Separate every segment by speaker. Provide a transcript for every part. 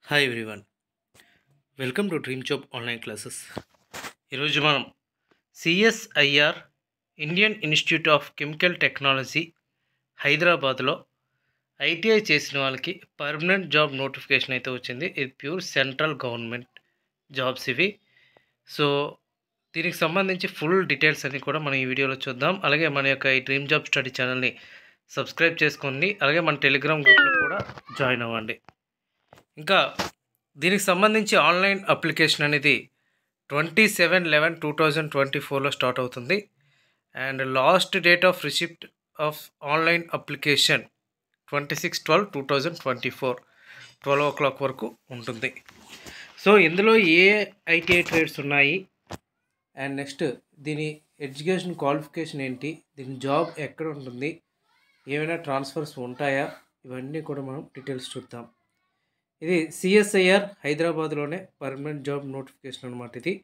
Speaker 1: Hi everyone, welcome to dream job online classes. ఈరోజు మనం CSIR Indian Institute of Chemical technology హైదరాబాద్లో ITI చేసిన వాళ్ళకి పర్మనెంట్ జాబ్ నోటిఫికేషన్ అయితే వచ్చింది. ఇది ప్యూర్ సెంట్రల్ గవర్నమెంట్ జాబ్స్ ఇవి. సో దీనికి సంబంధించి ఫుల్ డీటెయిల్స్ అన్ని కూడా మనం ఈ వీడియోలో చూద్దాం. అలాగే మన యొక్క ఈ డ్రీమ్ జాబ్ స్టడీ ఛానల్ని సబ్స్క్రైబ్ చేసుకోండి. అలాగే మన టెలిగ్రామ్ గ్రూప్లో కూడా జాయిన్ అవ్వండి. ఇంకా దీనికి సంబంధించి ఆన్లైన్ అప్లికేషన్ అనేది 27/11/2024లో స్టార్ట్ అవుతుంది. And last date of receipt of online application 26/12/2024 12 o'clock వరకు ఉంటుంది. సో ఇందులో ఏ ఐటీఐ ట్రేడ్స్ ఉన్నాయి అండ్ నెక్స్ట్ దీని ఎడ్యుకేషన్ క్వాలిఫికేషన్ ఏంటి, దీని జాబ్ ఎక్కడ ఉంటుంది, ఏమైనా ట్రాన్స్ఫర్స్ ఉంటాయా, ఇవన్నీ కూడా మనం డీటెయిల్స్ చూద్దాం. ఇది సిఎస్ఐఆర్ హైదరాబాద్లోనే పర్మనెంట్ జాబ్ నోటిఫికేషన్ అనమాట ఇది.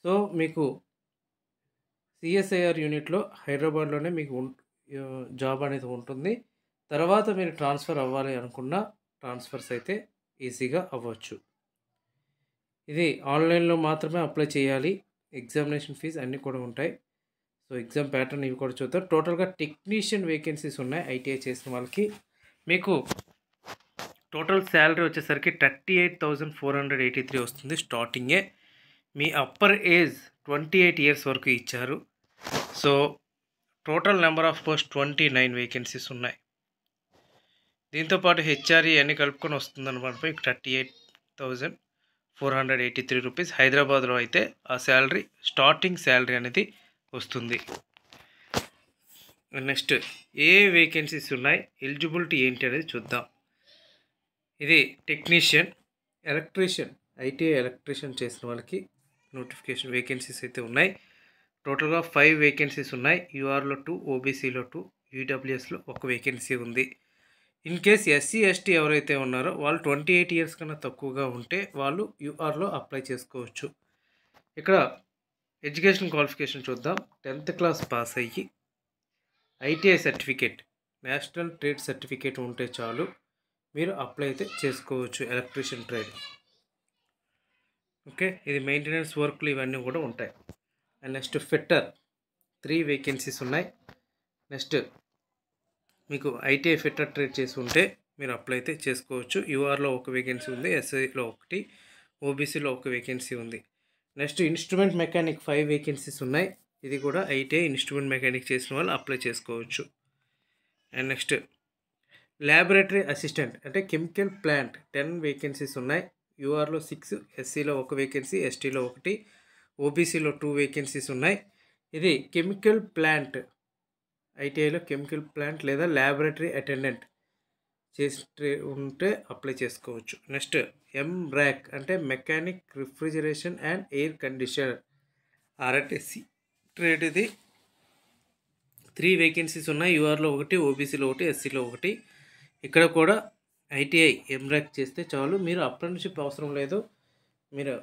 Speaker 1: సో మీకు సిఎస్ఐఆర్ యూనిట్లో హైదరాబాద్లోనే మీకు జాబ్ అనేది ఉంటుంది. తర్వాత మీరు ట్రాన్స్ఫర్ అవ్వాలి అనుకున్న ట్రాన్స్ఫర్స్ అయితే ఈజీగా అవ్వచ్చు. ఇది ఆన్లైన్లో మాత్రమే అప్లై చేయాలి. ఎగ్జామినేషన్ ఫీజు అన్నీ కూడా ఉంటాయి. సో ఎగ్జామ్ ప్యాటర్న్ ఇవి కూడా చూద్దాం. టోటల్గా టెక్నీషియన్ వేకెన్సీస్ ఉన్నాయి ఐటీఐ చేసిన వాళ్ళకి. మీకు టోటల్ శాలరీ వచ్చేసరికి 38,483 వస్తుంది స్టార్టింగే. మీ అప్పర్ ఏజ్ 28 years వరకు ఇచ్చారు. So total number of post 29 vacancies ఉన్నాయి. దీంతోపాటు హెచ్ఆర్ఈ అన్ని కలుపుకొని వస్తుందన్నమాట. మీకు 38,483 రూపీస్. హైదరాబాద్లో అయితే ఆ శాలరీ స్టార్టింగ్ శాలరీ అనేది వస్తుంది. నెక్స్ట్ ఏ వేకెన్సీస్ ఉన్నాయి, ఎలిజిబిలిటీ ఏంటి అనేది చూద్దాం. ఇది టెక్నీషియన్, ఎలక్ట్రీషియన్, ఐటీఐ ఎలక్ట్రీషియన్ చేసిన వాళ్ళకి నోటిఫికేషన్ వేకెన్సీస్ అయితే ఉన్నాయి. టోటల్గా 5 వేకెన్సీస్ ఉన్నాయి. యూఆర్లో 2, ఓబీసీలో 2, ఈడబ్ల్యూఎస్లో 1 వేకెన్సీ ఉంది. ఇన్ కేస్ ఎస్సీ ఎస్టీ ఎవరైతే ఉన్నారో వాళ్ళు 28 years కన్నా తక్కువగా ఉంటే వాళ్ళు యూఆర్లో అప్లై చేసుకోవచ్చు. ఇక్కడ ఎడ్యుకేషన్ క్వాలిఫికేషన్ చూద్దాం. 10th class పాస్ అయ్యి ITI certificate, national trade certificate ఉంటే చాలు, మీరు అప్లై అయితే చేసుకోవచ్చు ఎలక్ట్రీషియన్ ట్రేడ్. ఓకే, ఇది మెయింటెనెన్స్ వర్క్లు ఇవన్నీ కూడా ఉంటాయి. అండ్ నెక్స్ట్ ఫిట్టర్ 3 వేకెన్సీస్ ఉన్నాయి. నెక్స్ట్ మీకు ఐటీఐ ఫిట్టర్ ట్రేడ్ చేసి ఉంటే మీరు అప్లై అయితే చేసుకోవచ్చు. యూఆర్లో 1 వేకెన్సీ ఉంది, ఎస్ఐలో 1, ఓబీసీలో 1 వేకెన్సీ ఉంది. నెక్స్ట్ ఇన్స్ట్రుమెంట్ మెకానిక్ 5 వేకెన్సీస్ ఉన్నాయి. ఇది కూడా ఐటీఐ ఇన్స్ట్రుమెంట్ మెకానిక్ చేసిన వాళ్ళు అప్లై చేసుకోవచ్చు. అండ్ నెక్స్ట్ ల్యాబొరేటరీ అసిస్టెంట్ అంటే కెమికల్ ప్లాంట్ 10 వేకెన్సీస్ ఉన్నాయి. యూఆర్లో 6, ఎస్సీలో 1 వేకెన్సీ, ఎస్టీలో 1, ఓబీసీలో 2 వేకెన్సీస్ ఉన్నాయి. ఇది కెమికల్ ప్లాంట్, ఐటీఐలో కెమికల్ ప్లాంట్ లేదా ల్యాబొరేటరీ అటెండెంట్ చేసి ఉంటే అప్లై చేసుకోవచ్చు. నెక్స్ట్ ఎంబ్రాక్ అంటే mechanic refrigeration and air conditioner ఆర్ఎట్ఎస్సి ట్రేడ్. ఇది 3 వేకెన్సీస్ ఉన్నాయి. యూఆర్లో 1, ఓబీసీలో 1, ఎస్సీలో 1. ఇక్కడ కూడా ఐటీఐ ఎంబ్రాక్ చేస్తే చాలు, మీరు అప్రెంటిస్షిప్ అవసరం లేదు, మీరు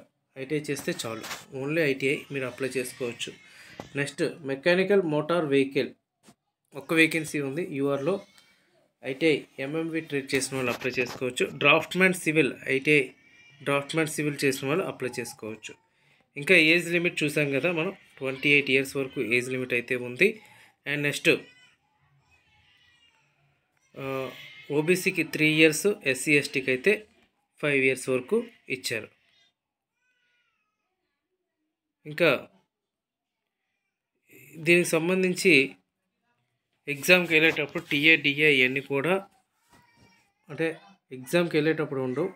Speaker 1: ఐటీఐ చేస్తే చాలు, ఓన్లీ ఐటీఐ మీరు అప్లై చేసుకోవచ్చు. Next mechanical motor vehicle 1 vacancy ఉంది. యూఆర్లో ఐటీఐ ఎంఎంవి ట్రేడ్ చేసిన వాళ్ళు అప్లై చేసుకోవచ్చు. Draughtsmen civil, ITI draughtsmen civil చేసిన వాళ్ళు అప్లై చేసుకోవచ్చు. ఇంకా ఏజ్ లిమిట్ చూసాం కదా మనం, 28 years వరకు ఏజ్ లిమిట్ అయితే ఉంది. అండ్ నెక్స్ట్ ఓబీసీకి 3 years, ఎస్సీ ఎస్టీకి అయితే 5 years వరకు ఇచ్చారు. ఇంకా దీనికి సంబంధించి ఎగ్జామ్కి వెళ్ళేటప్పుడు టీఏ డిఏ ఇవన్నీ కూడా అంటే ఎగ్జామ్కి వెళ్ళేటప్పుడు ఉండవు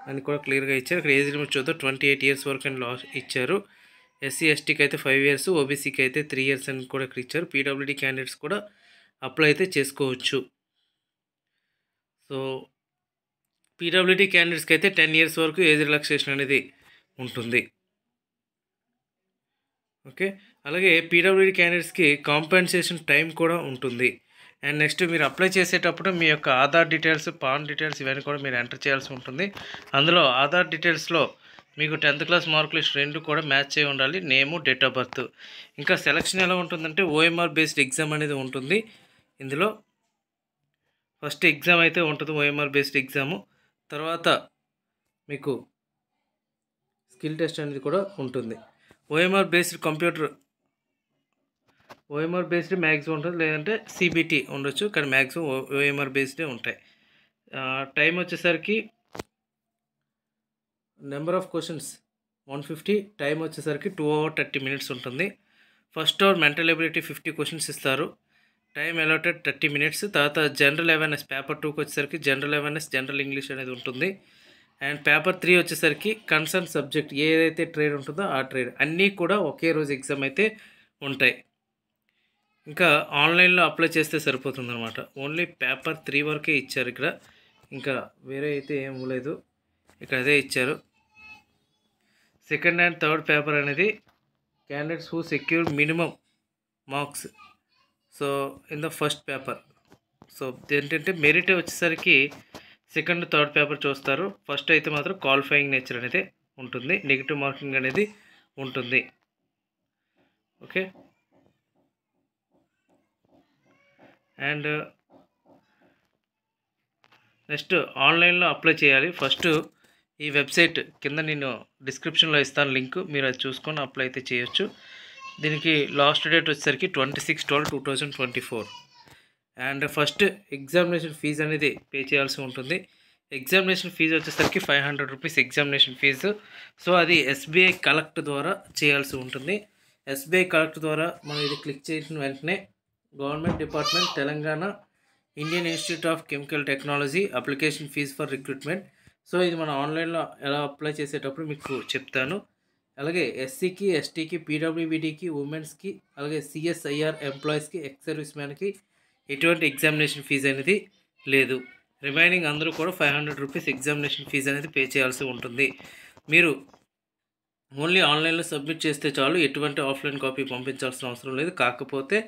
Speaker 1: అని కూడా క్లియర్గా ఇచ్చారు. ఇక్కడ ఏజ్ లిమిట్ చూద్దాం, 28 years వరకు అని లాస్ట్ ఇచ్చారు. ఎస్సీ ఎస్టీకి అయితే 5 years, ఓబీసీకి అయితే 3 years అని కూడా ఇక్కడ ఇచ్చారు. పీడబ్ల్యూడీ క్యాండిడేట్స్ కూడా అప్లై అయితే చేసుకోవచ్చు. సో పీడబ్ల్యూడీ క్యాండిడేట్స్కి అయితే 10 years వరకు ఏజ్ రిలాక్సేషన్ అనేది ఉంటుంది. ఓకే, అలాగే పీడబ్ల్యూడీ క్యాండిడేట్స్కి కాంపెన్సేషన్ టైం కూడా ఉంటుంది. అండ్ నెక్స్ట్ మీరు అప్లై చేసేటప్పుడు మీ యొక్క ఆధార్ డీటెయిల్స్, పాన్ డీటెయిల్స్ ఇవన్నీ కూడా మీరు ఎంటర్ చేయాల్సి ఉంటుంది. అందులో ఆధార్ డీటెయిల్స్లో మీకు 10th class మార్క్ లిస్ట్ 2 కూడా మ్యాచ్ అయి ఉండాలి, నేము, డేట్ ఆఫ్ బర్త్. ఇంకా సెలక్షన్ ఎలా ఉంటుందంటే ఓఎంఆర్ బేస్డ్ ఎగ్జామ్ అనేది ఉంటుంది. ఇందులో ఫస్ట్ ఎగ్జామ్ అయితే ఉంటుంది, ఓఎంఆర్ బేస్డ్ ఎగ్జాము. తర్వాత మీకు స్కిల్ టెస్ట్ అనేది కూడా ఉంటుంది. ఓఎంఆర్ బేస్డ్ మ్యాక్సిమం ఉంటుంది, లేదంటే సిబిటి ఉండొచ్చు, కానీ మ్యాక్సిమం ఓఎంఆర్ బేస్డే ఉంటాయి. టైం వచ్చేసరికి నెంబర్ ఆఫ్ క్వశ్చన్స్ 150, టైం వచ్చేసరికి 2 hours 30 minutes ఉంటుంది. First hour mental ability 50 questions ఇస్తారు, టైం అలాటెడ్ 30 minutes. తర్వాత జనరల్ అవేర్నెస్ పేపర్ 2కి వచ్చేసరికి జనరల్ అవేర్నెస్, జనరల్ ఇంగ్లీష్ అనేది ఉంటుంది. అండ్ పేపర్ 3 వచ్చేసరికి కన్సర్న్ సబ్జెక్ట్ ఏదైతే ట్రేడ్ ఉంటుందో ఆ ట్రేడ్ అన్నీ కూడా ఒకే రోజు ఎగ్జామ్ అయితే ఉంటాయి. ఇంకా ఆన్లైన్లో అప్లై చేస్తే సరిపోతుంది అనమాట. ఓన్లీ పేపర్ 3 వరకే ఇచ్చారు ఇక్కడ, ఇంకా వేరే అయితే ఏం లేదు, ఇక్కడ అదే ఇచ్చారు. సెకండ్ అండ్ థర్డ్ పేపర్ అనేది candidates who secure minimum marks so in the first paper. So ఏంటంటే మెరిట్ వచ్చేసరికి సెకండ్ థర్డ్ పేపర్ చూస్తారు. ఫస్ట్ అయితే మాత్రం క్వాలిఫైయింగ్ నేచర్ అనేది ఉంటుంది, నెగిటివ్ మార్కింగ్ అనేది ఉంటుంది. ఓకే, అండ్ నెక్స్ట్ ఆన్లైన్లో అప్లై చేయాలి. ఫస్ట్ ఈ వెబ్సైట్ కింద నేను డిస్క్రిప్షన్లో ఇస్తాను లింక్, మీరు అది చూసుకొని అప్లై అయితే చేయొచ్చు. దీనికి లాస్ట్ డేట్ వచ్చేసరికి 26/12/2024. అండ్ ఫస్ట్ ఎగ్జామినేషన్ ఫీజు అనేది పే చేయాల్సి ఉంటుంది. ఎగ్జామినేషన్ ఫీజు వచ్చేసరికి 500 రూపీస్ ఎగ్జామినేషన్ ఫీజు. సో అది ఎస్బీఐ కలెక్ట్ ద్వారా చేయాల్సి ఉంటుంది. ఎస్బీఐ కలెక్ట్ ద్వారా మనం ఇది క్లిక్ చేసిన వెంటనే government department Telangana Indian Institute of Chemical Technology application fees for recruitment. So ఇది మనం ఆన్లైన్లో ఎలా అప్లై చేసేటప్పుడు మీకు చెప్తాను. అలాగే ఎస్సీకి, ఎస్టీకి, పీడబ్ల్యూబీడీకి, ఉమెన్స్కి, అలాగే సిఎస్ఐఆర్ ఎంప్లాయీస్కి, ఎక్స్ సర్వీస్ మ్యాన్కి ఎటువంటి ఎగ్జామినేషన్ ఫీజు అనేది లేదు. రిమైనింగ్ అందరూ కూడా 500 రూపీస్ ఎగ్జామినేషన్ ఫీజు అనేది పే చేయాల్సి ఉంటుంది. మీరు ఓన్లీ ఆన్లైన్లో సబ్మిట్ చేస్తే చాలు, ఎటువంటి ఆఫ్లైన్ కాపీ పంపించాల్సిన అవసరం లేదు. కాకపోతే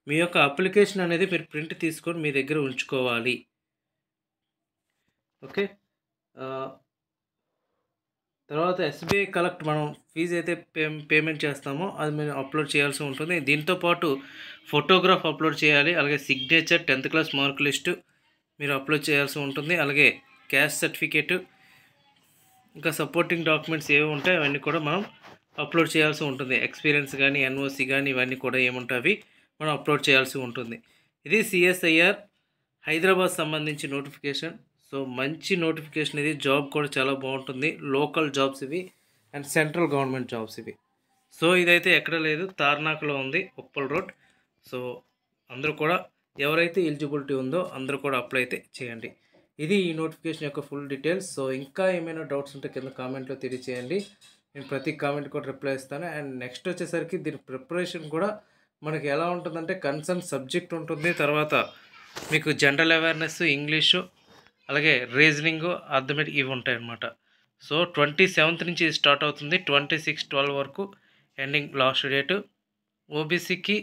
Speaker 1: మీ యొక్క అప్లికేషన్ అనేది మీరు ప్రింట్ తీసుకొని మీ దగ్గర ఉంచుకోవాలి. ఓకే, తర్వాత ఎస్బీఐ కలెక్ట్ మనం ఫీజు అయితే పేమెంట్ చేస్తామో అది మేము అప్లోడ్ చేయాల్సి ఉంటుంది. దీంతోపాటు ఫోటోగ్రాఫ్ అప్లోడ్ చేయాలి, అలాగే signature, 10th class mark list మీరు అప్లోడ్ చేయాల్సి ఉంటుంది. అలాగే క్యాస్ట్ సర్టిఫికేట్, ఇంకా సపోర్టింగ్ డాక్యుమెంట్స్ ఏవి ఉంటాయి అవన్నీ కూడా మనం అప్లోడ్ చేయాల్సి ఉంటుంది. ఎక్స్పీరియన్స్ కానీ, ఎన్ఓసి కానీ ఇవన్నీ కూడా ఏముంటాయి మనం అప్లోడ్ చేయాల్సి ఉంటుంది. ఇది సిఎస్ఐఆర్ హైదరాబాద్ సంబంధించి నోటిఫికేషన్. సో మంచి నోటిఫికేషన్ ఇది, జాబ్ కూడా చాలా బాగుంటుంది. లోకల్ జాబ్స్ ఇవి అండ్ సెంట్రల్ గవర్నమెంట్ జాబ్స్ ఇవి. సో ఇదైతే ఎక్కడ లేదు, తార్నాకలో ఉంది, ఉప్పల్ రోడ్. సో అందరూ కూడా ఎవరైతే ఎలిజిబిలిటీ ఉందో అందరూ కూడా అప్లై అయితే చేయండి. ఇది ఈ నోటిఫికేషన్ యొక్క ఫుల్ డీటెయిల్స్. సో ఇంకా ఏమైనా డౌట్స్ ఉంటే కింద కామెంట్లో తెలియచేయండి, నేను ప్రతి కామెంట్ కూడా రిప్లై ఇస్తాను. అండ్ నెక్స్ట్ వచ్చేసరికి దీని ప్రిపరేషన్ కూడా మనకి ఎలా ఉంటుందంటే కన్సర్న్ సబ్జెక్ట్ ఉంటుంది, తర్వాత మీకు జనరల్ అవేర్నెస్, ఇంగ్లీషు, అలాగే రీజనింగ్, అర్థమెటిక్ ఇవి ఉంటాయి అన్నమాట. సో 27th నుంచి ఇది స్టార్ట్ అవుతుంది, 26/12 వరకు ఎండింగ్ లాస్ట్ డేటు. ఓబీసీకి,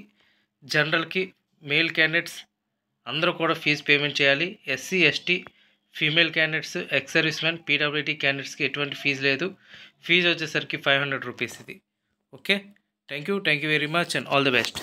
Speaker 1: జనరల్కి, మేల్ క్యాండిడేట్స్ అందరూ కూడా ఫీజు పేమెంట్ చేయాలి. SC, ST, female candidates, ex service man, PWD క్యాండిడేట్స్కి ఎటువంటి ఫీజు లేదు. ఫీజు వచ్చేసరికి 500 రూపీస్ ఇది. Okay, thank you very much and all the best.